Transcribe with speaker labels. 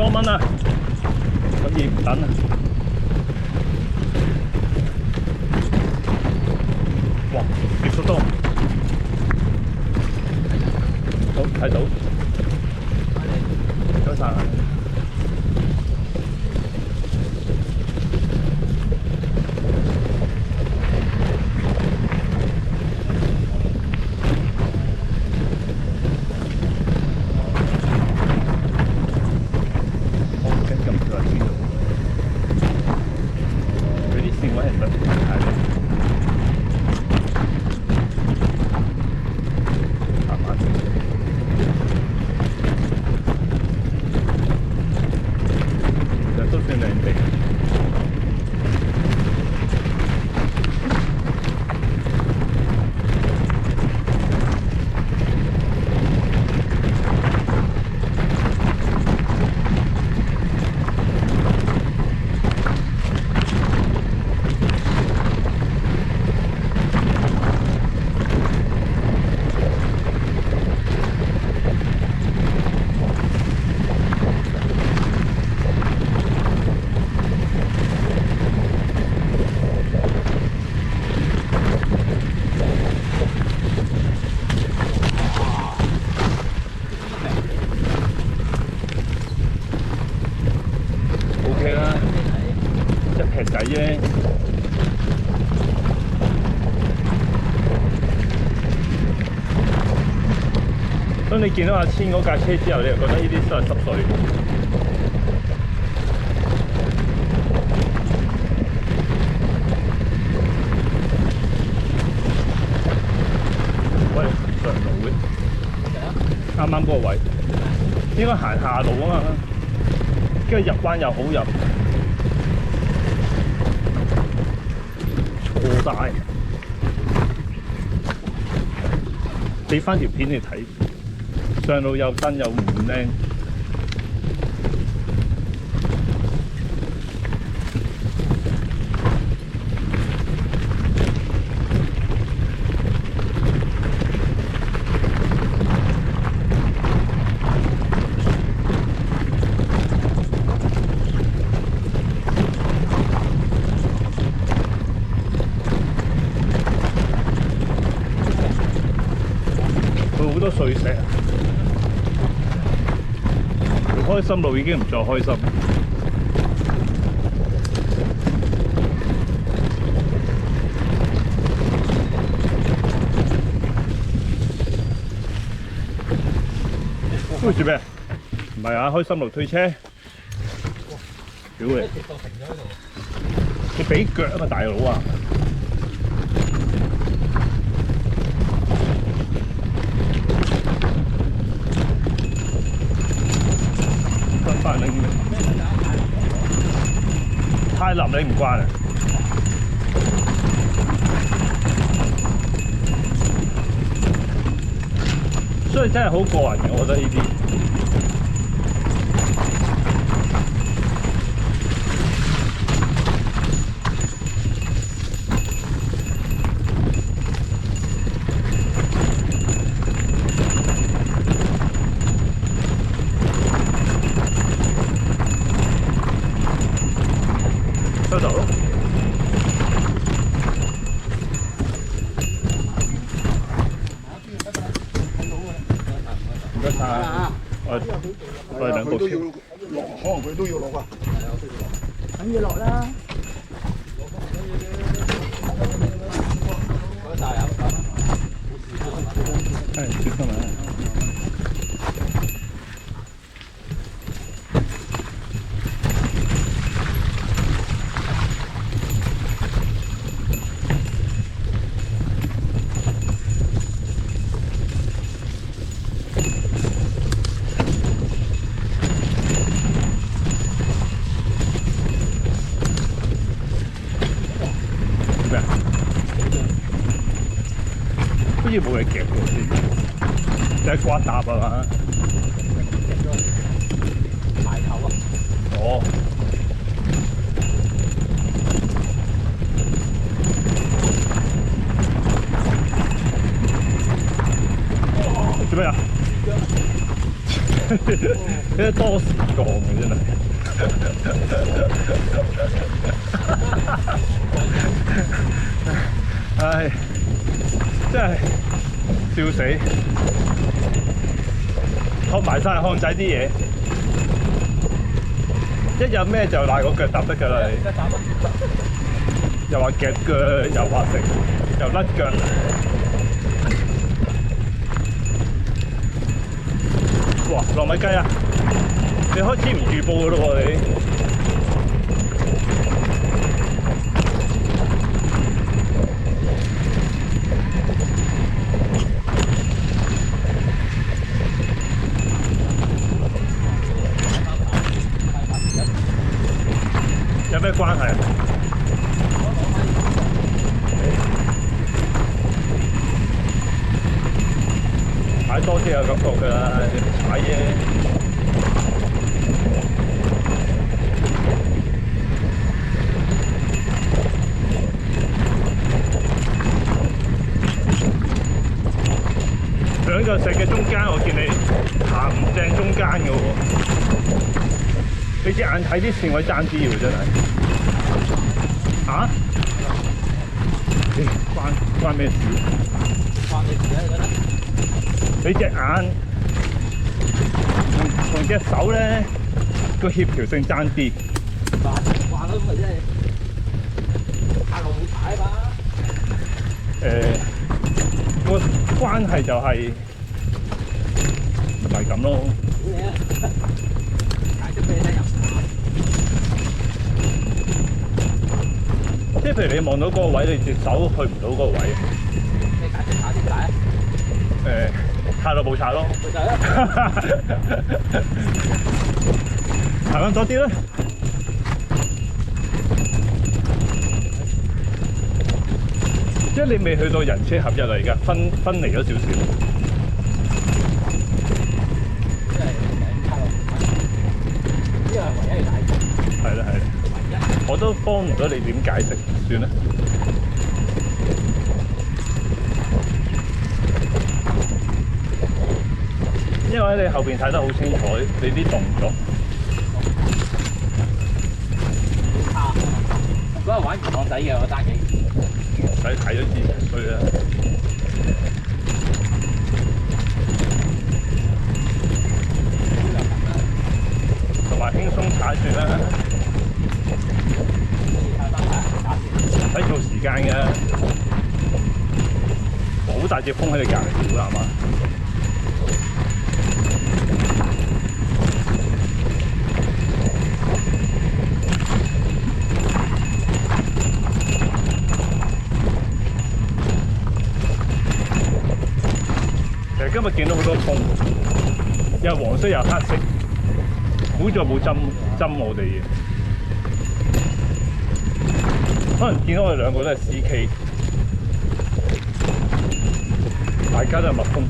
Speaker 1: 多蚊啊，可以唔等啊！哇，結束多，好睇到，咗晒。OK 啦，一劈仔啫。當你見到阿千嗰架車之後，你就覺得呢啲都係濕碎。喂，上路嘅，啱啱嗰個位，應該行下路啊嘛。跟住入彎又好入，錯晒。俾翻條片你睇，上路又燈又唔靚。好多碎石，開心路已經唔再開心。喂，做咩？唔係啊，開心路推車。屌你！你俾腳啊嘛，大佬啊！太腍你唔慣啊！所以真係好過癮嘅，我覺得呢啲。收到咯。唔該晒。我哋兩部車
Speaker 2: 落，可能佢都要落啊。
Speaker 3: 咁要落啦。
Speaker 1: 係，小心啊！好似冇嘢夾喎先，就係刮搭啊嘛。
Speaker 3: 埋頭啊！
Speaker 1: 哦。做咩啊？呢啲多事幹嘅真係。唉，真係笑死！學埋晒漢仔啲嘢，一有咩就賴個腳踏得㗎啦你。又話夾腳，又話食，又甩腳。哇！糯米雞啊！你開始唔預報㗎咯喎你。有咩關係啊？踩多啲有感覺㗎啦，你踩啫。兩個石嘅中間，我見你行唔正中間嘅喎。你隻眼睇啲線位爭啲喎，真係。嚇？關咩事？
Speaker 3: 關你事啊！你覺得？
Speaker 1: 你隻眼同隻手咧個協調性爭啲。
Speaker 3: 慣咗咁咪真係太耐冇踩嘛。
Speaker 1: 個關係就係咁咯。即係譬如你望到嗰個位，你隻手去唔到嗰個位。
Speaker 3: 你解釋下點解啊？
Speaker 1: 太耐冇踩咯。
Speaker 3: 咪就係咯。
Speaker 1: 行翻多啲啦。即係你未去到人車合一啦，而家分離咗少少。
Speaker 3: 即係太耐冇踩，呢個係唯一嘅解釋。
Speaker 1: 係啦係啦。我都幫唔到你點解釋，算啦。因為你後邊睇得好清楚，你啲動作。
Speaker 3: 好差。嗰日玩魚網仔嘅我揸幾？
Speaker 1: 唔使睇都知衰啦。同埋輕鬆踩算啦。睇做時間嘅，好大隻風喺你隔離條啦，係嘛？其實今日見到好多風，又黃色又黑色，好在冇針我哋嘅。可能見到我哋兩個都係 CK，大家都係蜜蜂。